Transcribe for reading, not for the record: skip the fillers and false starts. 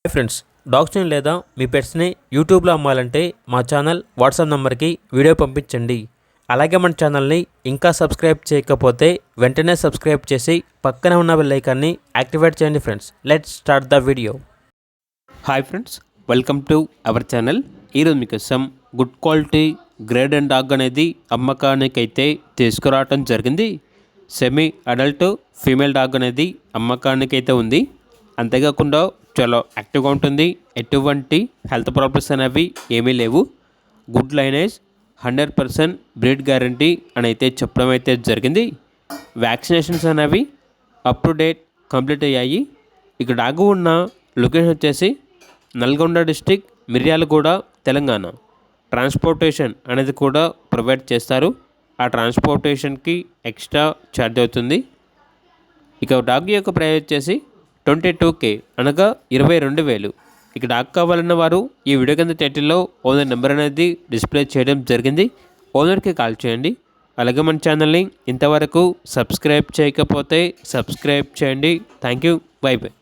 Hi friends, డాగ్స్ని లేదా మీ పెట్స్ని యూట్యూబ్లో అమ్మాలంటే మా ఛానల్ వాట్సాప్ నెంబర్కి వీడియో పంపించండి. అలాగే మన ఛానల్ని ఇంకా సబ్స్క్రైబ్ చేయకపోతే వెంటనే సబ్స్క్రైబ్ చేసి పక్కనే ఉన్న బెల్ ఐకాన్ని యాక్టివేట్ చేయండి. Friends, let's start the video. Hi friends, welcome to our channel. ఈరోజు మీకోసం good quality grade and dog అనేది అమ్మకానికైతే తీసుకురావటం జరిగింది. సెమీ అడల్ట్ ఫీమేల్ డాగ్ అనేది అమ్మకానికైతే ఉంది. అంతేకాకుండా చాలా యాక్టివ్గా ఉంటుంది. ఎటువంటి హెల్త్ ప్రాబ్లమ్స్ అనేవి ఏమీ లేవు. గుడ్ లైనేజ్, 100% బ్రీడ్ గ్యారంటీ అని అయితే చెప్పడం అయితే జరిగింది. వ్యాక్సినేషన్స్ అనేవి అప్ టు డేట్ కంప్లీట్ అయ్యాయి. ఇక్కడ డాగ్ ఉన్న లొకేషన్ వచ్చేసి నల్గొండ డిస్టిక్, మిర్యాలగూడ, తెలంగాణ. ట్రాన్స్పోర్టేషన్ అనేది కూడా ప్రొవైడ్ చేస్తారు. ఆ ట్రాన్స్పోర్టేషన్కి ఎక్స్ట్రా ఛార్జ్ అవుతుంది. ఇక డాగ్ యొక్క ప్రైస్ వచ్చేసి 22K, అనగా 22,000. ఇక డాగ్ కావాలన్న వారు ఈ వీడియో కింద టైటిల్లో ఓనర్ నెంబర్ అనేది డిస్ప్లే చేయడం జరిగింది. ఓనర్కి కాల్ చేయండి. అలాగే మన ఛానల్ని ఇంతవరకు సబ్స్క్రైబ్ చేయకపోతే సబ్స్క్రైబ్ చేయండి. Thank you. By by.